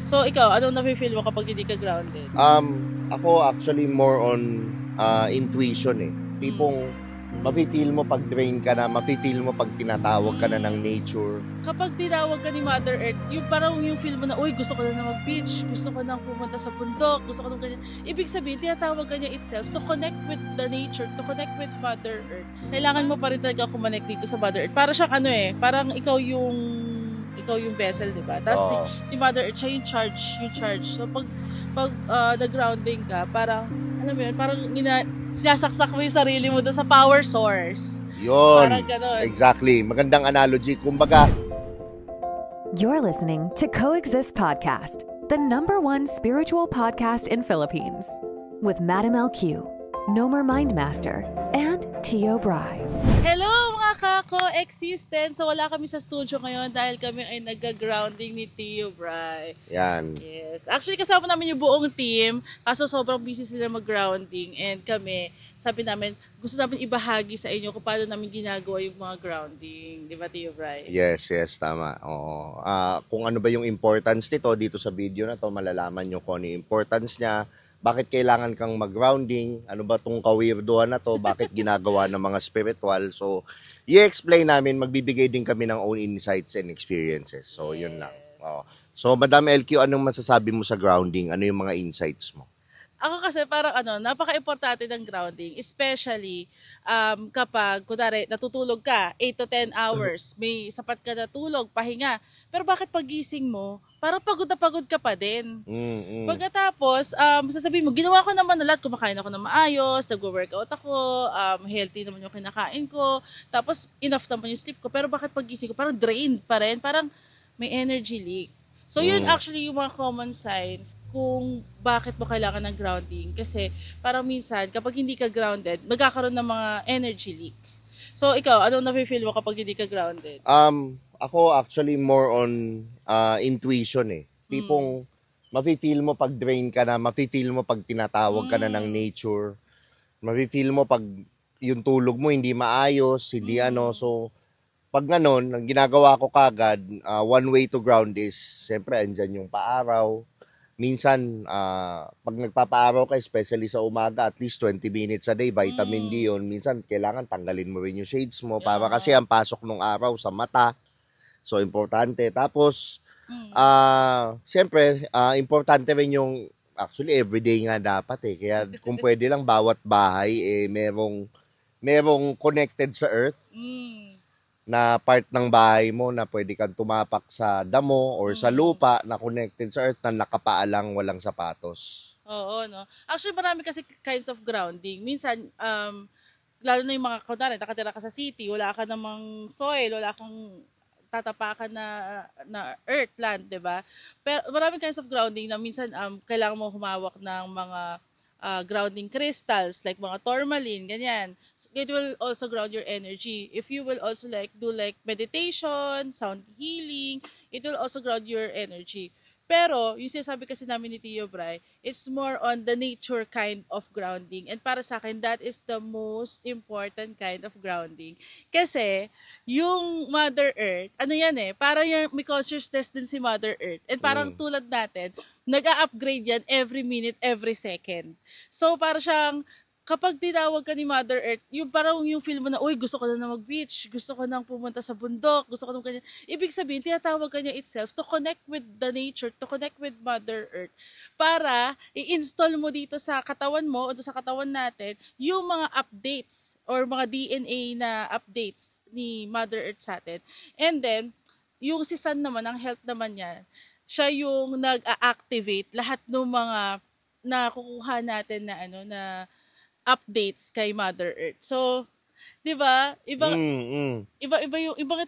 So, ikaw, anong nafe-feel mo kapag hindi ka grounded? Ako actually more on intuition eh. Tipong mafe-feel mo pag drain ka na, mafe-feel mo pag tinatawag ka na ng nature. Kapag tinawag ka ni Mother Earth, yung parang yung feel mo na, uy, gusto ko na mag-beach, gusto ko na pumunta sa bundok, gusto ko na ganyan. Ibig sabihin, tinatawag ka niya itself to connect with the nature, to connect with Mother Earth. Kailangan mo pa rin talaga kumonnect dito sa Mother Earth. Para siyang parang ikaw yung vessel, di ba? Tapos si Mother Earth, siya yung charge. So pag nag-grounding ka, parang, alam mo yun, parang sinasaksak mo yung sarili mo doon sa power source. Yun. Parang ganun. Exactly. Magandang analogy. Kumbaga, you're listening to Coexist Podcast, the #1 spiritual podcast in Philippines, with Madam LQ, Nomer Mindmaster, and Tio Bry. Hello mga ka-co-existence! So wala kami sa studio ngayon dahil kami ay nag-grounding ni Tio Bry. yan. Yes. Actually kasama namin yung buong team kaso sobrang busy sila mag-grounding and kami, sabi namin, gusto namin ibahagi sa inyo kung paano namin ginagawa yung mga grounding. Di ba Tio Bry? Yes, tama. Oo. Kung ano ba yung importance nito dito sa video na to, malalaman nyo kung ano yung importance niya. Bakit kailangan kang mag-grounding? Ano ba tong kawirduhan na to? Bakit ginagawa ng mga spiritual? So, i-explain namin, magbibigay din kami ng own insights and experiences. So, yun lang. So, Madam LQ, anong masasabi mo sa grounding? Ano yung mga insights mo? Ako kasi parang napaka-importante ng grounding, especially kapag, kunwari, natutulog ka, 8 to 10 hours, may sapat ka na tulog, pahinga. Pero bakit pagising mo, parang pagod na pagod ka pa din. Pagkatapos, sasabihin mo, ginawa ko naman na lahat, kumakain ako ng maayos, nag-workout ako, healthy naman yung kinakain ko, tapos enough naman yung sleep ko, pero bakit pagising ko, parang drained pa rin, parang may energy leak. So, yun actually yung mga common signs kung bakit mo kailangan ng grounding. Kasi parang minsan, kapag hindi ka grounded, magkakaroon ng mga energy leak. So, ikaw, anong nafe-feel mo kapag hindi ka grounded? Ako actually more on intuition eh. Tipong mafe-feel mo pag drain ka na, mafe-feel mo pag tinatawag ka na ng nature. Mafe-feel mo pag yung tulog mo hindi maayos, hindi so pag ganon, ang ginagawa ko kagad, one way to ground is, siyempre, andyan yung paaraw. Minsan, pag nagpapaaraw ka, especially sa umaga, at least 20 minutes a day, vitamin D yun. Minsan, kailangan tanggalin mo rin yung shades mo para kasi ang pasok ng araw sa mata. So, importante. Tapos, siyempre, importante rin yung, actually, everyday nga dapat eh. Kaya kung pwede lang, bawat bahay, merong connected sa earth. Na part ng bahay mo na pwede kang tumapak sa damo or sa lupa na connected sa earth na nakapaalang walang sapatos. Oo, no? Actually, marami kasi kinds of grounding. Minsan, lalo na yung mga, kunwari, nakatira ka sa city, wala ka namang soil, wala kang tatapakan na earth, land, diba? Pero maraming kinds of grounding na minsan kailangan mo humawak ng mga grounding crystals like mga tourmaline, ganyan. So, it will also ground your energy. If you will also do meditation, sound healing, it will also ground your energy. Pero, yung sinasabi kasi namin ni Tio Bry, it's more on the nature kind of grounding. And para sa akin, that is the most important kind of grounding. Kasi, yung Mother Earth, parang may consciousness din si Mother Earth. And parang tulad natin, nag-a-upgrade yan every minute, every second. So, para siyang, kapag tinawag ka ni Mother Earth, yung parang yung feel mo na, uy, gusto ko na mag-beach, gusto ko na pumunta sa bundok, gusto ko na ganyan. Ibig sabihin, tinatawag ka niya itself to connect with the nature, to connect with Mother Earth, para i-install mo dito sa katawan mo, o sa katawan natin, yung mga updates, or mga DNA na updates ni Mother Earth sa atin. And then, yung si Sun naman, ang health naman niya, siya yung nag-a-activate lahat ng mga nakukuha natin na updates kay Mother Earth. So, 'di ba? Iba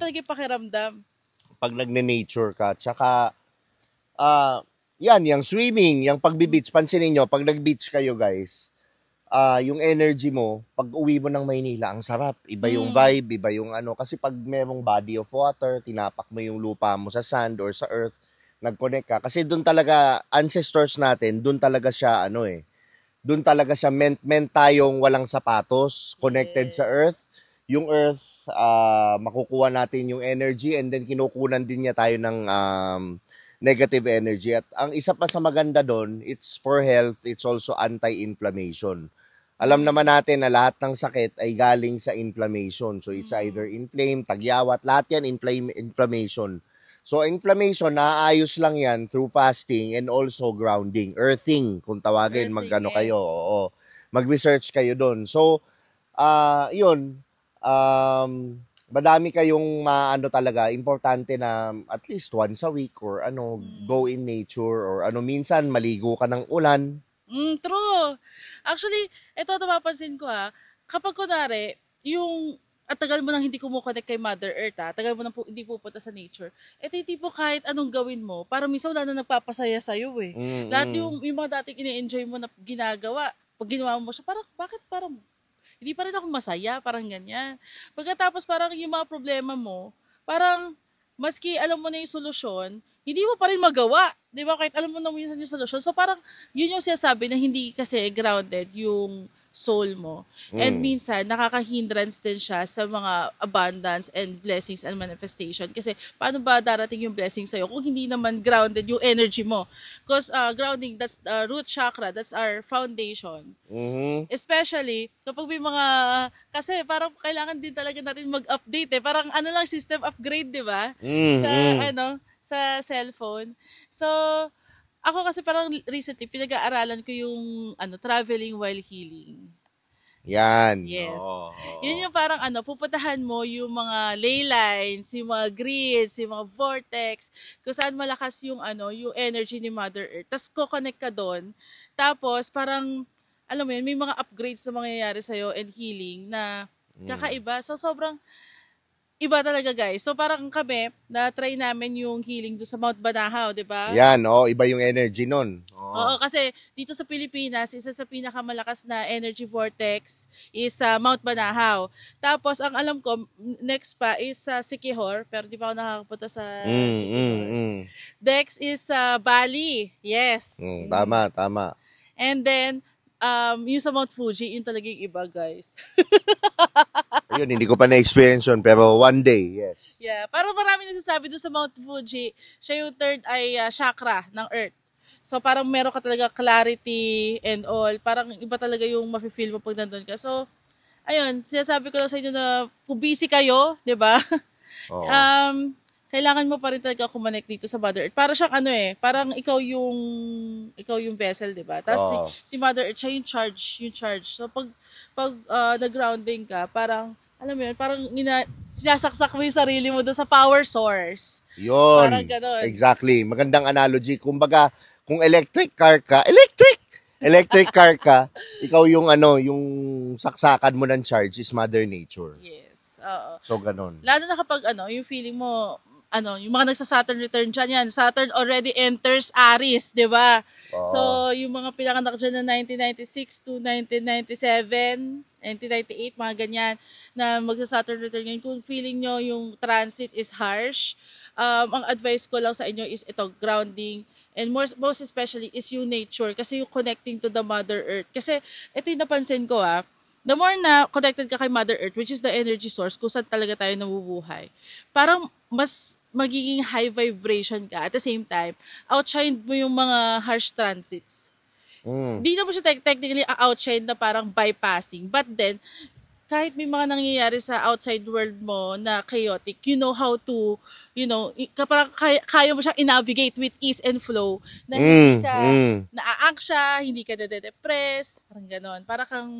talaga yung pakiramdam pag nagne-nature ka. Tsaka yung swimming, yung pagbi-beach, pansinin niyo, pag nag-beach kayo, guys, yung energy mo, pag uwi mo ng Maynila, ang sarap. Iba yung vibe, iba yung kasi pag merong body of water, tinapak mo yung lupa mo sa sand or sa earth, nag-connect ka. Kasi doon talaga, ancestors natin, doon talaga siya, doon talaga siya meant tayong walang sapatos, connected sa earth. Yung earth, makukuha natin yung energy and then kinukunan din niya tayo ng negative energy. At ang isa pa sa maganda doon, it's for health, it's also anti-inflammation. Alam naman natin na lahat ng sakit ay galing sa inflammation. So it's either inflamed, tagyawat, lahat yan inflammation. So inflammation, naaayos lang yan through fasting and also grounding, earthing, kung tawagin, Earthing, mag-ano yes. kayo, oo. Mag-research kayo doon. So, yun, madami kayong maano talaga, importante na at least once a week or go in nature or minsan maligo ka ng ulan. True. Actually, ito napapansin ko kapag kunwari, yung at tagal mo nang hindi kumukonect kay Mother Earth tagal mo nang hindi pupunta sa nature, ito yung tipo kahit anong gawin mo, parang minsan wala na nagpapasaya sa'yo eh. Lahat yung mga dating ini-enjoy mo na ginagawa, pag ginawa mo siya, parang, bakit parang, hindi pa rin ako masaya, parang ganyan. Pagkatapos parang yung mga problema mo, parang, maski alam mo na yung solusyon, hindi mo pa rin magawa. Di ba? Kahit alam mo na minsan yung solusyon. So parang, yun yung sinasabi na hindi kasi grounded yung soul mo. And minsan, nakaka-hindrance din siya sa mga abundance and blessings and manifestation. Kasi, paano ba darating yung blessing sa'yo kung hindi naman grounded yung energy mo? Because grounding, that's the root chakra, that's our foundation. Especially, kapag may mga, kasi parang kailangan din talaga natin mag-update Parang lang, system upgrade, di ba? Sa cellphone. So, ako kasi parang recently, pinag-aaralan ko yung traveling while healing. Yan. Yes. Oo. Yun yung parang pupuntahan mo yung mga ley lines, yung mga grids, yung mga vortex, kung saan malakas yung yung energy ni Mother Earth. Tapos ko-connect ka doon. Tapos parang, alam mo yun, may mga upgrades na mangyayari sa'yo and healing na kakaiba. So sobrang iba talaga, guys. So parang kami, na-try namin yung healing doon sa Mount Banahaw, di ba? Yan, iba yung energy nun. Oo, kasi dito sa Pilipinas, isa sa pinakamalakas na energy vortex is Mount Banahaw. Tapos, ang alam ko, next pa is Siquijor, pero di pa ako nakakapunta sa Siquijor. Next is Bali. Yes. Tama. And then, yung sa Mount Fuji, yun talaga yung iba, guys. Ayun, hindi ko pa na-experience yun, pero one day, yes. Yeah, parang marami nagsasabi doon sa Mount Fuji, siya yung third eye chakra ng Earth. So parang meron ka talaga clarity and all. Parang iba talaga yung mafe-feel mo pag nandun ka. So, ayun, sinasabi ko lang sa inyo na kung busy kayo, di ba? Kailangan mo pa rin talaga kumonect dito sa Mother Earth. Para siyang parang ikaw yung vessel, di ba? Tapos si Mother Earth, siya yung charge. So pag nag-grounding ka, parang, alam mo yun, parang sinasaksak mo yung sarili mo doon sa power source. Yun. Parang ganon. Exactly. Magandang analogy. Kumbaga, kung electric car ka, ikaw yung yung saksakan mo ng charge is Mother Nature. Yes. Oo. So, ganon. Lalo na kapag yung feeling mo, yung mga nagsa-Saturn return dyan, yan. Saturn already enters Aries, di ba? So, yung mga pinanganak dyan na 1996 to 1997, 1998, mga ganyan, na magsa-Saturn return ngayon. Kung feeling nyo yung transit is harsh, ang advice ko lang sa inyo is ito, grounding. And most especially is yung nature, kasi yung connecting to the Mother Earth. Kasi ito yung napansin ko the more na connected ka kay Mother Earth, which is the energy source, kung saan talaga tayo nabubuhay, parang mas magiging high vibration ka. At the same time, outshine mo yung mga harsh transits. Di na mo siya technically outshine na parang bypassing. But then, kahit may mga nangyayari sa outside world mo na chaotic, you know how to, parang kaya mo siyang i-navigate with ease and flow na hindi ka naa-anxious, hindi ka nade-depress, parang ganon. Para kang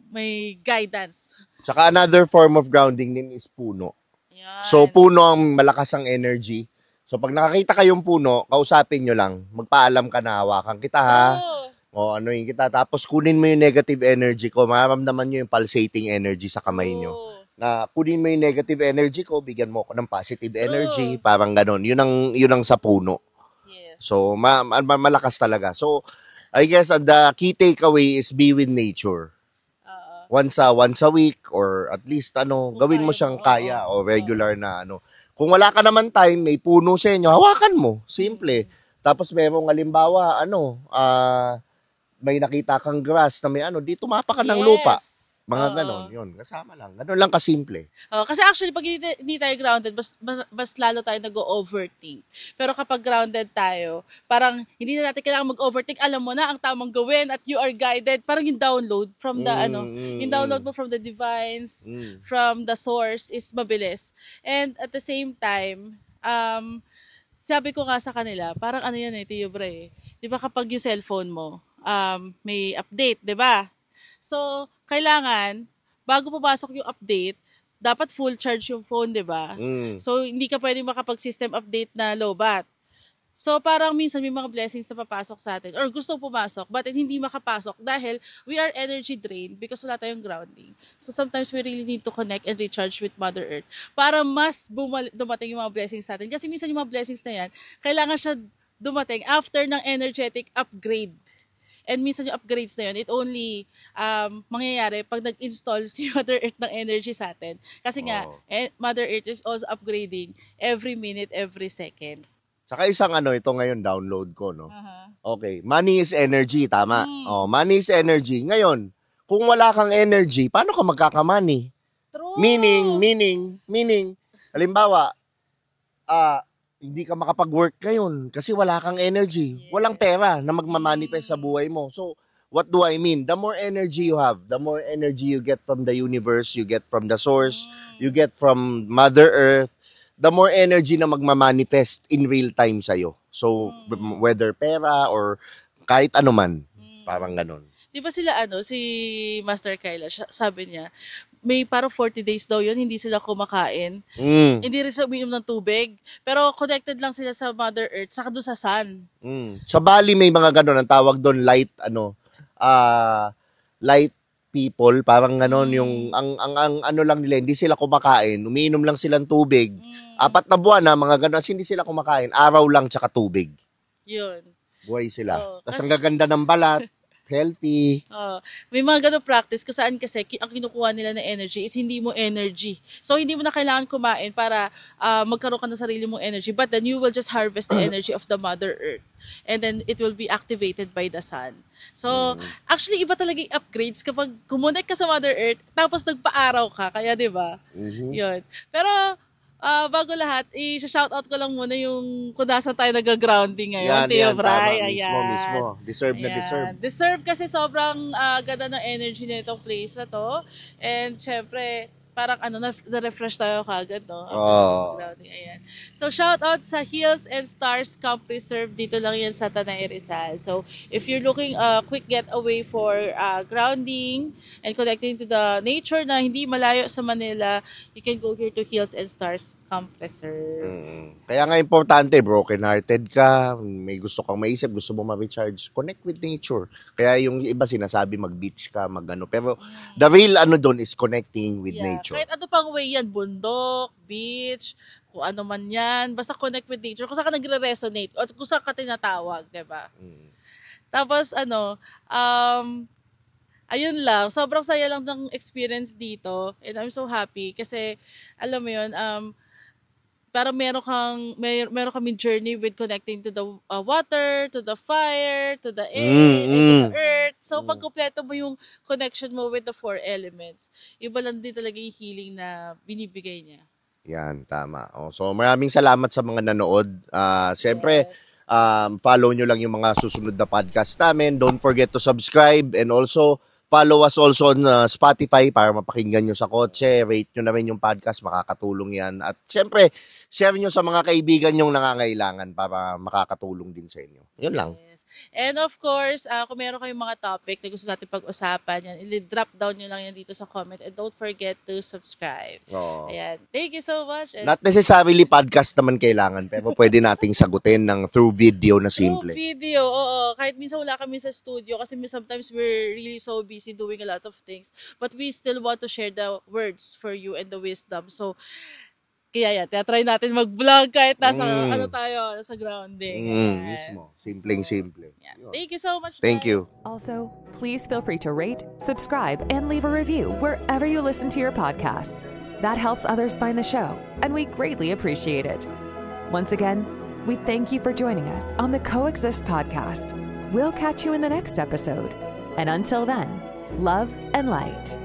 may guidance. Tsaka another form of grounding din is puno. Yan. So, puno ang malakas ang energy. So, pag nakakita kayong puno, kausapin nyo lang. Magpaalam ka na, hawakan kita ha. Anuhin kita. Tapos kunin mo yung negative energy ko. Maramdaman nyo yung pulsating energy sa kamay nyo. Na kunin mo yung negative energy ko, bigyan mo ako ng positive energy. Parang ganon. Yun ang sa puno. Yes. So, malakas talaga. So, I guess the key takeaway is be with nature. Once a week or at least gawin mo siyang kaya o regular na Kung wala ka naman time, may puno sa inyo, hawakan mo. Simple. Tapos merong halimbawa, may nakita kang grass na may di tumapa ka ng lupa. mga ganon, yun, kasama lang. Ganon lang kasimple. Kasi actually, pag hindi tayo grounded, mas lalo tayo nag-overthink. Pero kapag grounded tayo, parang hindi na natin kailangan mag-overthink. Alam mo na ang tamang gawin at you are guided. Parang yung download from the, yung download mo from the divines, from the source is mabilis. And at the same time, sabi ko nga sa kanila, parang ano yan Tio Bray. Di ba kapag yung cellphone mo, may update, di ba? So, kailangan, bago papasok yung update, dapat full charge yung phone, di ba? So, hindi ka pwedeng makapag-system update na low-bat. So, parang minsan may mga blessings na papasok sa atin or gusto pumasok, but hindi makapasok dahil we are energy drained because wala tayong grounding. So, sometimes we really need to connect and recharge with Mother Earth para mas dumating yung mga blessings sa atin. Kasi minsan yung mga blessings na yan, kailangan siya dumating after ng energetic upgrade. And minsan yung upgrades na yun, it only mangyayari pag nag-install si Mother Earth ng energy sa atin. Kasi nga, Mother Earth is also upgrading every minute, every second. Saka isang ito ngayon, download ko, no? Okay, money is energy, tama? Money is energy. Ngayon, kung wala kang energy, paano ka magkakamani? True. Meaning, halimbawa, hindi ka makapag-work ngayon kasi wala kang energy. Walang pera na magmamanifest sa buhay mo. So, what do I mean? The more energy you have, the more energy you get from the universe, you get from the source, you get from Mother Earth, the more energy na magmamanifest in real time sa'yo. So, whether pera or kahit ano man, parang ganun. Di ba sila si Master Kyla, sabi niya, may parang 40 days daw yun, hindi sila kumakain. Hindi rin sila uminom ng tubig. Pero connected lang sila sa Mother Earth, saka doon sa sun. Sa Bali may mga ganun, ang tawag doon light, light people, parang ganon, yung, ang ano lang nila, hindi sila kumakain, umiinom lang silang tubig. 4 na buwan na, mga ganon, hindi sila kumakain, araw lang tsaka tubig. Yun. Buhay sila. Tapos ang gaganda ng balat, healthy. May mga ganong practice kung saan kasi ang kinukuha nila na energy is hindi mo energy. So, hindi mo na kailangan kumain para magkaroon ka ng sarili mong energy. But then, you will just harvest the energy of the Mother Earth. And then, it will be activated by the sun. So, actually, iba talaga yung upgrades kapag kumonek ka sa Mother Earth, tapos nagpa-araw ka. Kaya, di ba? Yun. Pero, bago lahat, i-shoutout ko lang muna yung kung nasan tayo nag-grounding ngayon, Tio Bray. Mismo. Deserve na deserve. Deserve kasi sobrang ganda ng energy na itong place na to. And syempre, parang na-refresh tayo kagad, no? Grounding, ayan. So, shout out sa Hills and Stars Camp Reserve. Dito lang yan sa Tanay Rizal. So, if you're looking quick getaway for grounding and connecting to the nature na hindi malayo sa Manila, you can go here to Hills and Stars Camp Reserve. Kaya nga importante, broken-hearted ka, may gusto kang maisip, gusto mo ma-recharge, connect with nature. Kaya yung iba sinasabi mag-beach ka, mag-ano. Pero the real doon is connecting with nature. Kahit ano pang way yan, bundok, beach, kung ano man yan, basta connect with nature. Kung saan ka nagre-resonate, o kung saan ka tinatawag, diba? Tapos ayun lang, sobrang saya lang ng experience dito. And I'm so happy kasi, alam mo yun, parang meron kaming journey with connecting to the water, to the fire, to the air, to the earth. So, pag kumpleto mo yung connection mo with the 4 elements, iba lang din talaga yung healing na binibigay niya. Yan, tama. So, maraming salamat sa mga nanood. Siyempre, follow nyo lang yung mga susunod na podcast namin. Don't forget to subscribe and also follow us also on Spotify para mapakinggan nyo sa kotse. Rate nyo na rin yung podcast, makakatulong yan. At syempre, share nyo sa mga kaibigan nyong nangangailangan para makakatulong din sa inyo. Yun lang. Yes. And of course, kung meron kayong mga topic na gusto natin pag-usapan, yan, i-drop down nyo lang yan dito sa comment. And don't forget to subscribe. Ayan. Thank you so much. And not necessarily podcast naman kailangan, pero pwede nating sagutin through video na simple. Through video, oo. Kahit minsan wala kami sa studio kasi sometimes we're really so busy doing a lot of things. But we still want to share the words for you and the wisdom. So, kaya yan, try natin mag-vlog kahit nasa, tayo, nasa grounding. Mismo. Simpleng-simple. Yeah. Thank you so much, Thank you. Also, please feel free to rate, subscribe, and leave a review wherever you listen to your podcasts. That helps others find the show, and we greatly appreciate it. Once again, we thank you for joining us on the Coexist podcast. We'll catch you in the next episode. And until then, love and light.